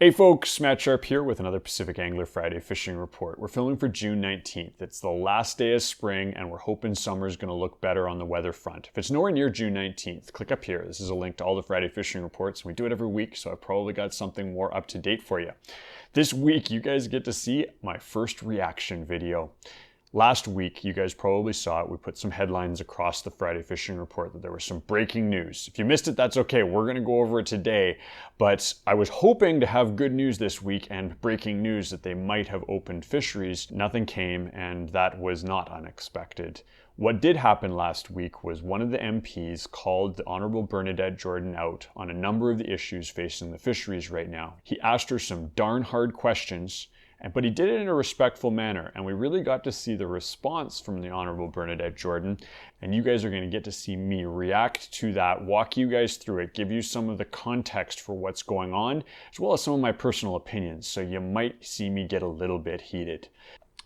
Hey folks, Matt Sharp here with another Pacific Angler Friday Fishing Report. We're filming for June 19th. It's the last day of spring and we're hoping summer's going to look better on the weather front. If it's nowhere near June 19th, click up here. This is a link to all the Friday Fishing Reports. We do it every week, so I've probably got something more up to date for you. This week, you guys get to see my first reaction video. Last week, you guys probably saw it. We put some headlines across the Friday Fishing Report that there was some breaking news. If you missed it, that's okay. We're going to go over it today. But I was hoping to have good news this week and breaking news that they might have opened fisheries. Nothing came, and that was not unexpected. What did happen last week was one of the MPs called the Honourable Bernadette Jordan out on a number of the issues facing the fisheries right now. He asked her some darn hard questions, but he did it in a respectful manner, and we really got to see the response from the Honourable Bernadette Jordan, and you guys are going to get to see me react to that, walk you guys through it, give you some of the context for what's going on, as well as some of my personal opinions, so you might see me get a little bit heated.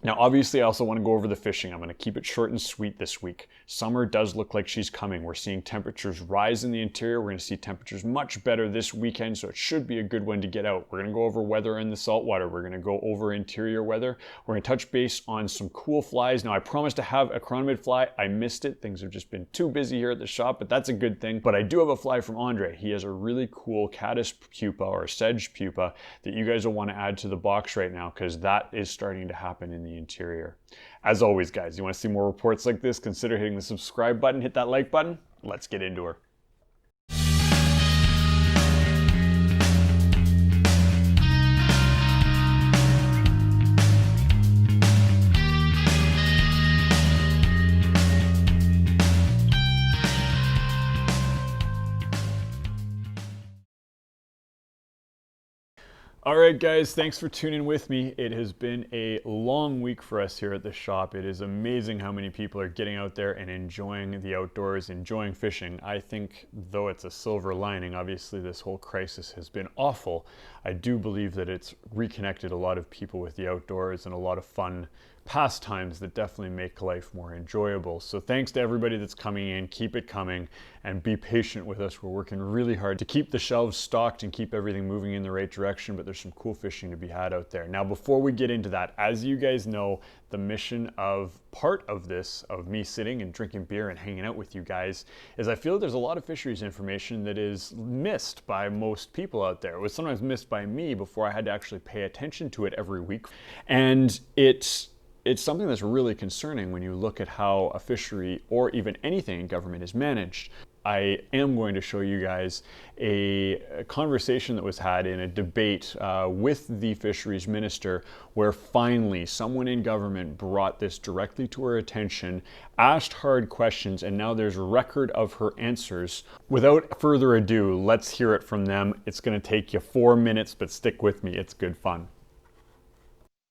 Now, obviously, I also want to go over the fishing. I'm going to keep it short and sweet this week. Summer does look like she's coming. We're seeing temperatures rise in the interior. We're going to see temperatures much better this weekend, so it should be a good one to get out. We're going to go over weather in the saltwater. We're going to go over interior weather. We're going to touch base on some cool flies. Now, I promised to have a chironomid fly. I missed it. Things have just been too busy here at the shop, but that's a good thing. But I do have a fly from Andre. He has a really cool caddis pupa or sedge pupa that you guys will want to add to the box right now, because that is starting to happen in the interior. As always, guys, you want to see more reports like this, consider hitting the subscribe button, hit that like button. Let's get into her. All right, guys, thanks for tuning with me. It has been a long week for us here at the shop. It is amazing how many people are getting out there and enjoying the outdoors, enjoying fishing. I think, though it's a silver lining, obviously this whole crisis has been awful. I do believe that it's reconnected a lot of people with the outdoors and a lot of fun pastimes that definitely make life more enjoyable. So thanks to everybody that's coming in. Keep it coming and be patient with us. We're working really hard to keep the shelves stocked and keep everything moving in the right direction, but there's some cool fishing to be had out there. Now, before we get into that, as you guys know, the mission of part of this, of me sitting and drinking beer and hanging out with you guys, is I feel there's a lot of fisheries information that is missed by most people out there. It was sometimes missed by me before I had to actually pay attention to it every week. And it's something that's really concerning when you look at how a fishery or even anything in government is managed. I am going to show you guys a conversation that was had in a debate with the fisheries minister, where finally someone in government brought this directly to her attention, asked hard questions, and now there's record of her answers. Without further ado, let's hear it from them. It's going to take you 4 minutes, but stick with me. It's good fun.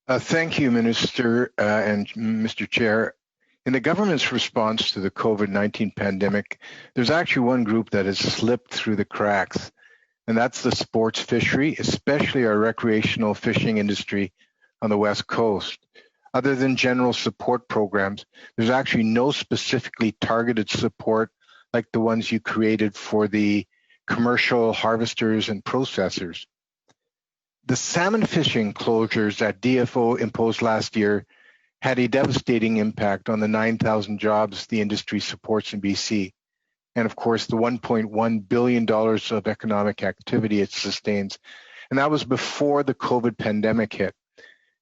Thank you, Minister and Mr. Chair. In the government's response to the COVID-19 pandemic, there's actually one group that has slipped through the cracks, and that's the sports fishery, especially our recreational fishing industry on the West Coast. Other than general support programs, there's actually no specifically targeted support like the ones you created for the commercial harvesters and processors. The salmon fishing closures that DFO imposed last year had a devastating impact on the 9,000 jobs the industry supports in BC, and of course the $1.1 billion of economic activity it sustains. And that was before the COVID pandemic hit.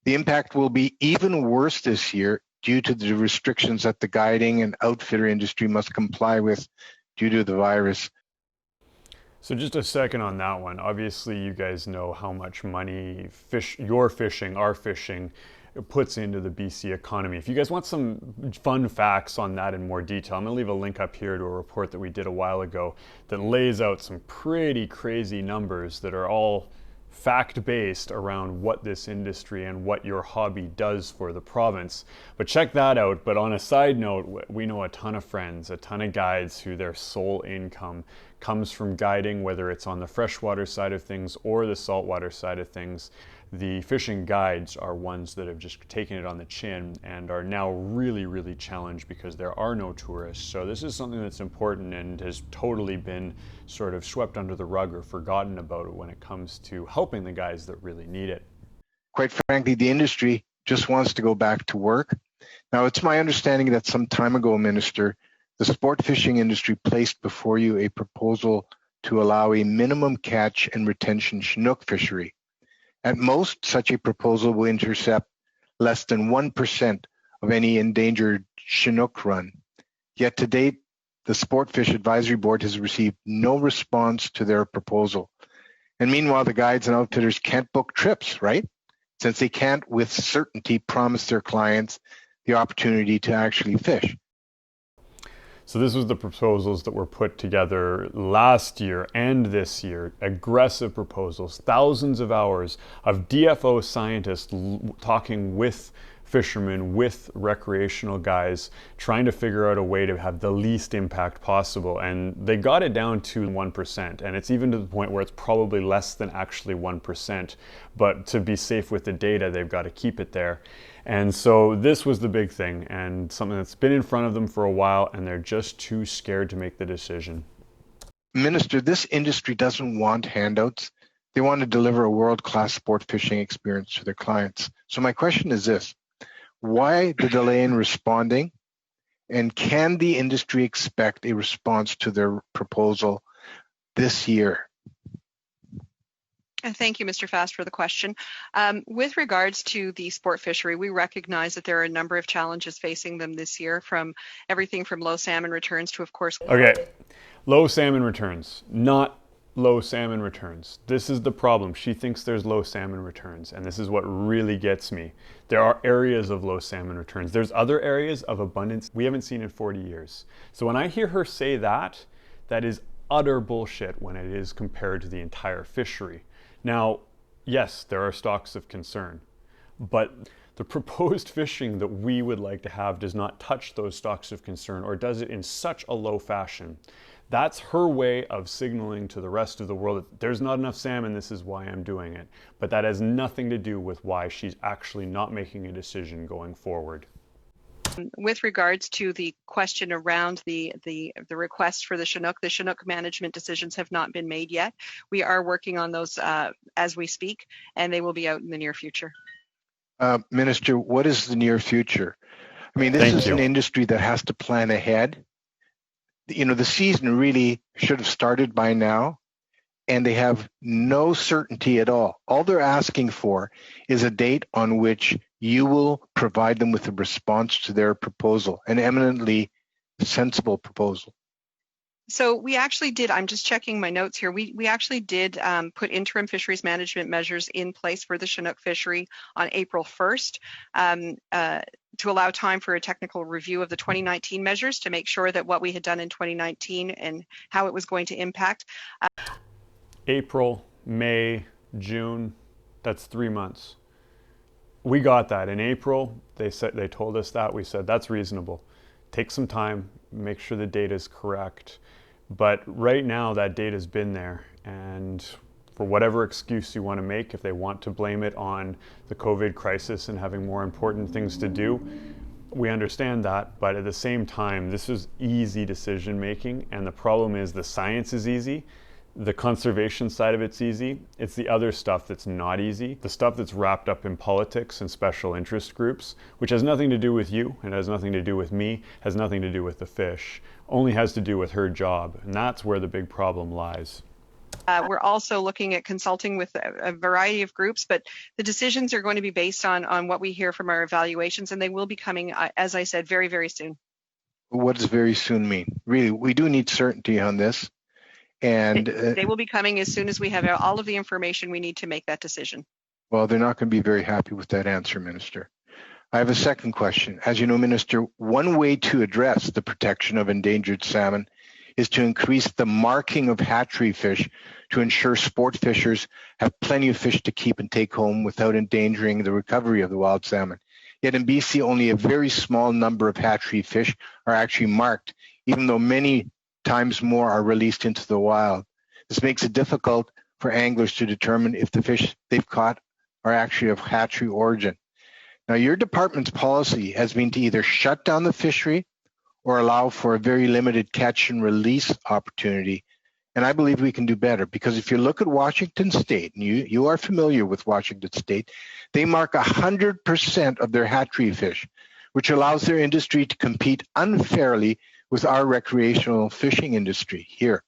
The impact will be even worse this year due to the restrictions that the guiding and outfitter industry must comply with due to the virus. So just a second on that one. Obviously, you guys know how much money our fishing puts into the BC economy. If you guys want some fun facts on that in more detail, I'm gonna leave a link up here to a report that we did a while ago that lays out some pretty crazy numbers that are all fact-based around what this industry and what your hobby does for the province. But check that out. But on a side note, we know a ton of friends, a ton of guides who their sole income comes from guiding, whether it's on the freshwater side of things or the saltwater side of things. The fishing guides are ones that have just taken it on the chin and are now really, really challenged because there are no tourists. So this is something that's important and has totally been sort of swept under the rug or forgotten about when it comes to helping the guys that really need it. Quite frankly, the industry just wants to go back to work. Now, it's my understanding that some time ago, Minister, the sport fishing industry placed before you a proposal to allow a minimum catch and retention Chinook fishery. At most, such a proposal will intercept less than 1% of any endangered Chinook run. Yet to date, the Sport Fish Advisory Board has received no response to their proposal. And meanwhile, the guides and outfitters can't book trips, right? Since they can't with certainty promise their clients the opportunity to actually fish. So this was the proposals that were put together last year and this year, aggressive proposals, thousands of hours of DFO scientists talking with fishermen, with recreational guys, trying to figure out a way to have the least impact possible. And they got it down to 1%. And it's even to the point where it's probably less than actually 1%. But to be safe with the data, they've got to keep it there. And so this was the big thing, and something that's been in front of them for a while, and they're just too scared to make the decision. Minister, this industry doesn't want handouts. They want to deliver a world-class sport fishing experience to their clients. So my question is this: why the delay in responding? And can the industry expect a response to their proposal this year? Thank you, Mr. Fast, for the question. With regards to the sport fishery, we recognize that there are a number of challenges facing them this year, from everything from low salmon returns to, of course... Okay, low salmon returns, not low salmon returns. This is the problem. She thinks there's low salmon returns, and this is what really gets me. There are areas of low salmon returns. There's other areas of abundance we haven't seen in 40 years. So when I hear her say that, that is utter bullshit when it is compared to the entire fishery. Now, yes, there are stocks of concern, but the proposed fishing that we would like to have does not touch those stocks of concern, or does it in such a low fashion. That's her way of signaling to the rest of the world that there's not enough salmon, this is why I'm doing it. But that has nothing to do with why she's actually not making a decision going forward. With regards to the question around the request for the Chinook Management decisions have not been made yet. We are working on those as we speak, and they will be out in the near future. Minister, what is the near future? I mean, this is an industry that has to plan ahead. You know, the season really should have started by now, and they have no certainty at all. All they're asking for is a date on which you will provide them with a response to their proposal, an eminently sensible proposal. So we actually did, I'm just checking my notes here, we actually did put interim fisheries management measures in place for the Chinook fishery on April 1st to allow time for a technical review of the 2019 measures to make sure that what we had done in 2019 and how it was going to impact. April, May, June, that's 3 months. We got that in April. They told us that. We said that's reasonable. Take some time, make sure the data is correct. But right now that data's been there, and for whatever excuse you want to make, if they want to blame it on the COVID crisis and having more important things to do, we understand that. But at the same time, this is easy decision making, and the problem is the science is easy. The conservation side of it's easy. It's the other stuff that's not easy. The stuff that's wrapped up in politics and special interest groups, which has nothing to do with you, and has nothing to do with me, has nothing to do with the fish, only has to do with her job. And that's where the big problem lies. We're also looking at consulting with a variety of groups, but the decisions are going to be based on what we hear from our evaluations, and they will be coming, as I said, very, very soon. What does very soon mean? Really, we do need certainty on this. And they will be coming as soon as we have all of the information we need to make that decision. Well, they're not going to be very happy with that answer, Minister. I have a second question. As you know, Minister, one way to address the protection of endangered salmon is to increase the marking of hatchery fish to ensure sport fishers have plenty of fish to keep and take home without endangering the recovery of the wild salmon. Yet in BC, only a very small number of hatchery fish are actually marked, even though many times more are released into the wild. This makes it difficult for anglers to determine if the fish they've caught are actually of hatchery origin. Now, your department's policy has been to either shut down the fishery or allow for a very limited catch and release opportunity. And I believe we can do better, because if you look at Washington State, and you are familiar with Washington State, they mark 100% of their hatchery fish, which allows their industry to compete unfairly with our recreational fishing industry here.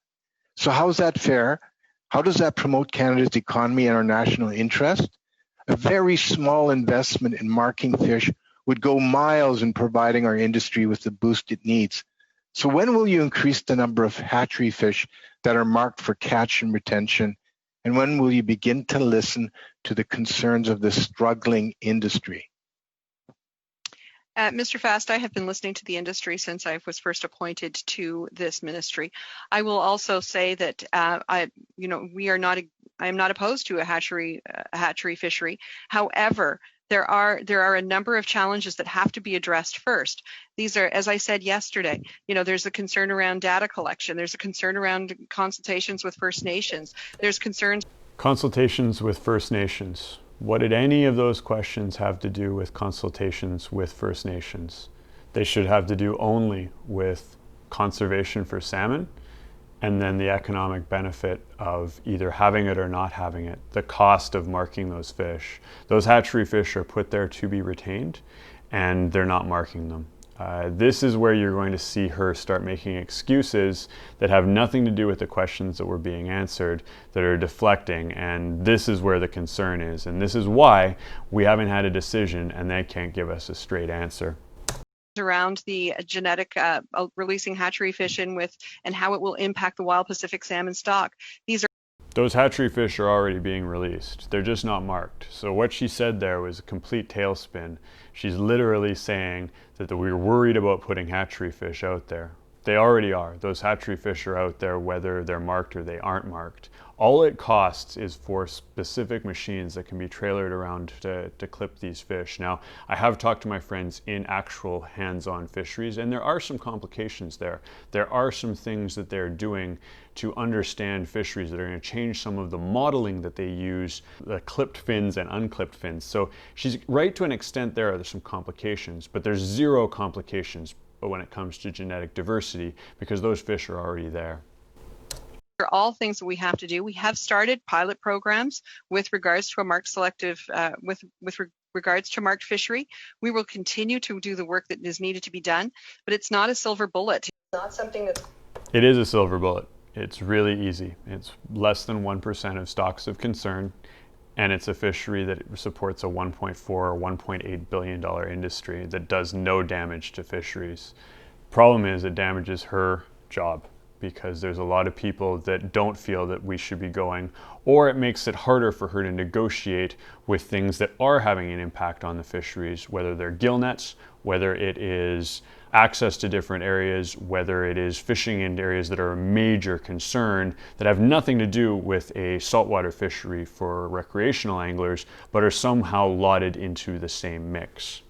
So how is that fair? How does that promote Canada's economy and our national interest? A very small investment in marking fish would go miles in providing our industry with the boost it needs. So when will you increase the number of hatchery fish that are marked for catch and retention? And when will you begin to listen to the concerns of the struggling industry? Mr. Fast, I have been listening to the industry since I was first appointed to this ministry. I will also say that I am not opposed to a hatchery fishery. However, there are a number of challenges that have to be addressed first. These are, as I said yesterday, there's a concern around data collection. There's a concern around consultations with First Nations. There's concerns. Consultations with First Nations. What did any of those questions have to do with consultations with First Nations? They should have to do only with conservation for salmon, and then the economic benefit of either having it or not having it, the cost of marking those fish. Those hatchery fish are put there to be retained, and they're not marking them. This is where you're going to see her start making excuses that have nothing to do with the questions that were being answered, that are deflecting, and this is where the concern is, and this is why we haven't had a decision and they can't give us a straight answer. Around the genetic releasing hatchery fish in with and how it will impact the wild Pacific salmon stock. Those hatchery fish are already being released. They're just not marked. So what she said there was a complete tailspin. She's literally saying that we're worried about putting hatchery fish out there. They already are. Those hatchery fish are out there whether they're marked or they aren't marked. All it costs is for specific machines that can be trailered around to clip these fish. Now, I have talked to my friends in actual hands-on fisheries, and there are some complications there. There are some things that they're doing to understand fisheries that are going to change some of the modeling that they use, the clipped fins and unclipped fins. So she's right to an extent there. There's some complications, but there's zero complications when it comes to genetic diversity because those fish are already there. Are all things that we have to do. We have started pilot programs with regards to a marked selective, with regards to marked fishery. We will continue to do the work that is needed to be done, but it's not a silver bullet. It's not something that's... It is a silver bullet. It's really easy. It's less than 1% of stocks of concern, and it's a fishery that supports a $1.4 or $1.8 billion industry that does no damage to fisheries. Problem is it damages her job, because there's a lot of people that don't feel that we should be going, or it makes it harder for her to negotiate with things that are having an impact on the fisheries, whether they're gill nets, whether it is access to different areas, whether it is fishing in areas that are a major concern that have nothing to do with a saltwater fishery for recreational anglers, but are somehow lotted into the same mix.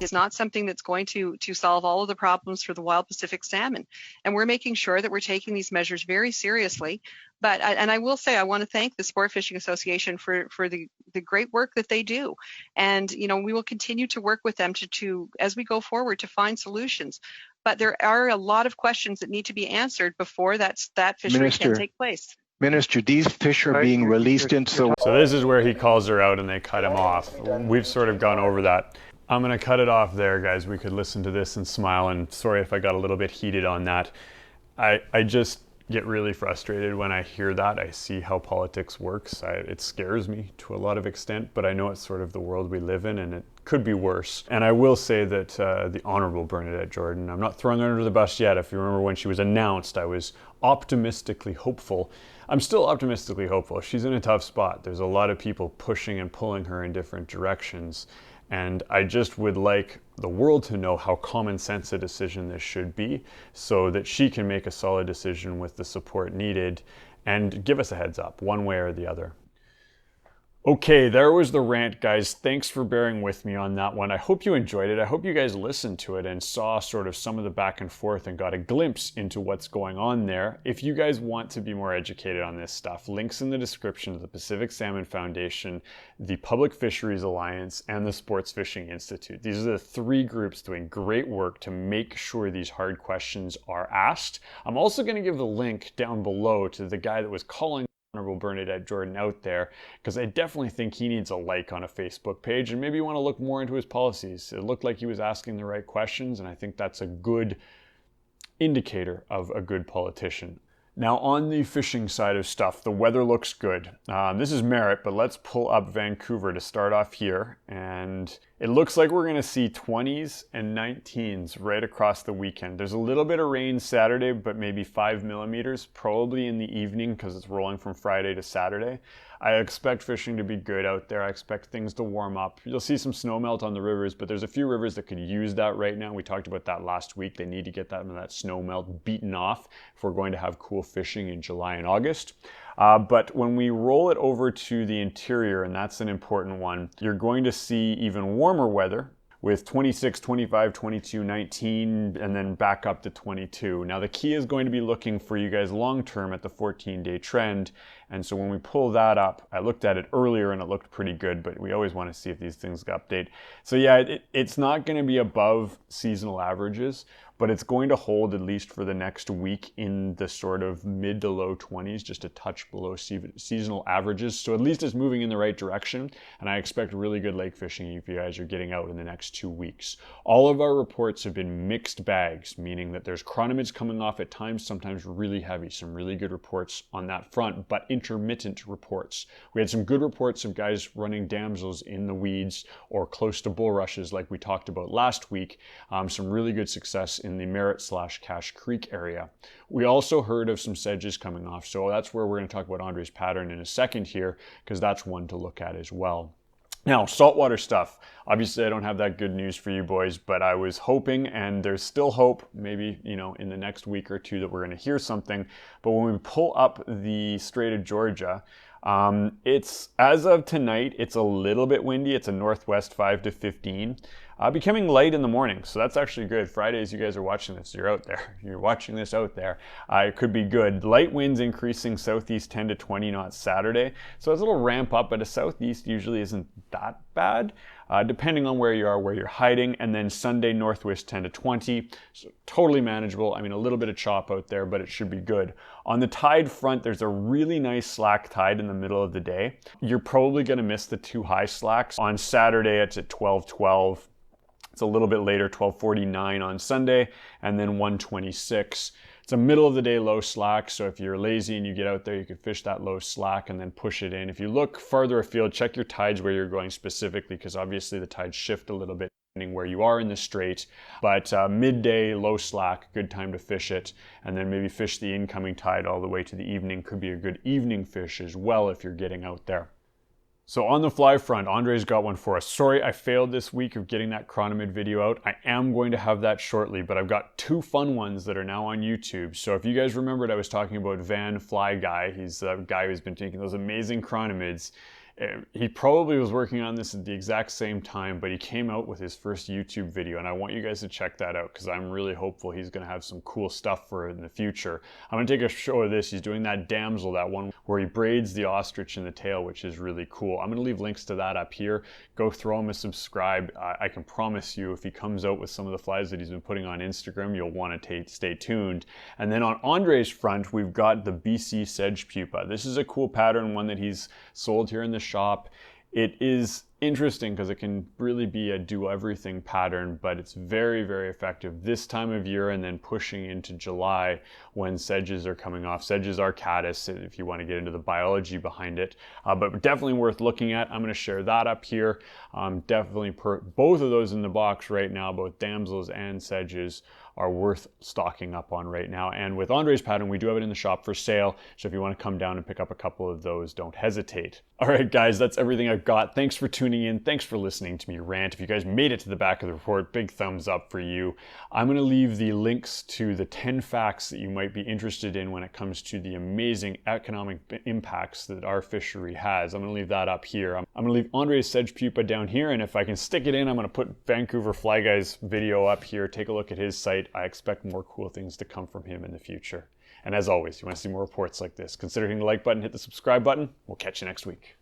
Is not something that's going to solve all of the problems for the wild Pacific salmon. And we're making sure that we're taking these measures very seriously. But I will say, I want to thank the Sport Fishing Association for the great work that they do. And, we will continue to work with them to as we go forward to find solutions. But there are a lot of questions that need to be answered before that fishery can take place. Minister, these fish are being released into the... So this is where he calls her out and they cut him off. We've sort of gone over that. I'm going to cut it off there, guys. We could listen to this and smile, and sorry if I got a little bit heated on that. I just get really frustrated when I hear that. I see how politics works. It scares me to a lot of extent, but I know it's sort of the world we live in, and it could be worse. And I will say that the Honourable Bernadette Jordan, I'm not throwing her under the bus yet. If you remember when she was announced, I was optimistically hopeful. I'm still optimistically hopeful. She's in a tough spot. There's a lot of people pushing and pulling her in different directions. And I just would like the world to know how common sense a decision this should be so that she can make a solid decision with the support needed and give us a heads up one way or the other. Okay, there was the rant, guys. Thanks for bearing with me on that one. I hope you enjoyed it. I hope you guys listened to it and saw sort of some of the back and forth and got a glimpse into what's going on there. If you guys want to be more educated on this stuff, links in the description to the Pacific Salmon Foundation, the Public Fisheries Alliance, and the Sports Fishing Institute. These are the three groups doing great work to make sure these hard questions are asked. I'm also going to give the link down below to the guy that was calling Honorable Bernadette Jordan out there, because I definitely think he needs a like on a Facebook page, and maybe you want to look more into his policies. It looked like he was asking the right questions, and I think that's a good indicator of a good politician. Now, on the fishing side of stuff, the weather looks good. This is Merritt, but let's pull up Vancouver to start off here. And it looks like we're going to see 20s and 19s right across the weekend. There's a little bit of rain Saturday, but maybe 5 millimeters, probably in the evening because it's rolling from Friday to Saturday. I expect fishing to be good out there. I expect things to warm up. You'll see some snow melt on the rivers, but there's a few rivers that could use that right now. We talked about that last week. They need to get that snow melt beaten off if we're going to have cool fishing in July and August. But when we roll it over to the interior, and that's an important one, you're going to see even warmer weather with 26, 25, 22, 19, and then back up to 22. Now the key is going to be looking for you guys long-term at the 14-day trend. And so when we pull that up, I looked at it earlier and it looked pretty good, but we always want to see if these things update. So yeah, it's not going to be above seasonal averages, but it's going to hold at least for the next week in the sort of mid to low 20s, just a touch below seasonal averages. So at least it's moving in the right direction, and I expect really good lake fishing if you guys are getting out in the next 2 weeks. All of our reports have been mixed bags, meaning that there's chironomids coming off at times, sometimes really heavy, some really good reports on that front, but intermittent reports. We had some good reports of guys running damsels in the weeds or close to bulrushes like we talked about last week. Some really good success in the Merritt/Cache Creek area. We also heard of some sedges coming off, so that's where we're going to talk about Andre's pattern in a second here, because that's one to look at as well. Now, saltwater stuff. Obviously, I don't have that good news for you boys, but I was hoping, and there's still hope, maybe, in the next week or two that we're going to hear something. But when we pull up the Strait of Georgia, it's, as of tonight, it's a little bit windy. It's a northwest 5 to 15. Becoming light in the morning, so that's actually good. Fridays, you guys are watching this, you're out there. You're watching this out there. It could be good. Light winds increasing southeast 10 to 20 knots Saturday, so it's a little ramp up, but a southeast usually isn't that bad, depending on where you are, where you're hiding. And then Sunday, northwest 10 to 20, so totally manageable. I mean, a little bit of chop out there, but it should be good. On the tide front, there's a really nice slack tide in the middle of the day. You're probably going to miss the two high slacks. On Saturday, it's at 12:12. It's a little bit later, 12:49 on Sunday, and then 1:26. It's a middle of the day low slack, so if you're lazy and you get out there, you can fish that low slack and then push it in. If you look farther afield, check your tides where you're going specifically, because obviously the tides shift a little bit depending where you are in the strait. But midday low slack, good time to fish it, and then maybe fish the incoming tide all the way to the evening. Could be a good evening fish as well if you're getting out there. So on the fly front, Andre's got one for us. Sorry I failed this week of getting that chironomid video out. I am going to have that shortly, but I've got two fun ones that are now on YouTube. So if you guys remembered, I was talking about Van Fly Guy. He's the guy who's been taking those amazing chironomids. He probably was working on this at the exact same time, but he came out with his first YouTube video, and I want you guys to check that out because I'm really hopeful he's going to have some cool stuff for it in the future. I'm going to take a show of this. He's doing that damsel, that one where he braids the ostrich in the tail, which is really cool. I'm going to leave links to that up here. Go throw him a subscribe. I can promise you if he comes out with some of the flies that he's been putting on Instagram, you'll want to stay tuned. And then on Andre's front, we've got the BC Sedge Pupa. This is a cool pattern, one that he's sold here in the shop. It is interesting because it can really be a do-everything pattern, but it's very, very effective this time of year and then pushing into July when sedges are coming off. Sedges are caddis if you want to get into the biology behind it, but definitely worth looking at. I'm going to share that up here. Definitely both of those in the box right now, both damsels and sedges are worth stocking up on right now. And with Andre's pattern, we do have it in the shop for sale. So if you want to come down and pick up a couple of those, don't hesitate. All right, guys, that's everything I've got. Thanks for tuning tuning in. Thanks for listening to me rant. If you guys made it to the back of the report, big thumbs up for you. I'm going to leave the links to the 10 facts that you might be interested in when it comes to the amazing economic impacts that our fishery has. I'm going to leave that up here. I'm going to leave Andre's sedge pupa down here, and if I can stick it in, I'm going to put Vancouver Fly Guy's video up here. Take a look at his site. I expect more cool things to come from him in the future. And as always, you want to see more reports like this, consider hitting the like button, hit the subscribe button. We'll catch you next week.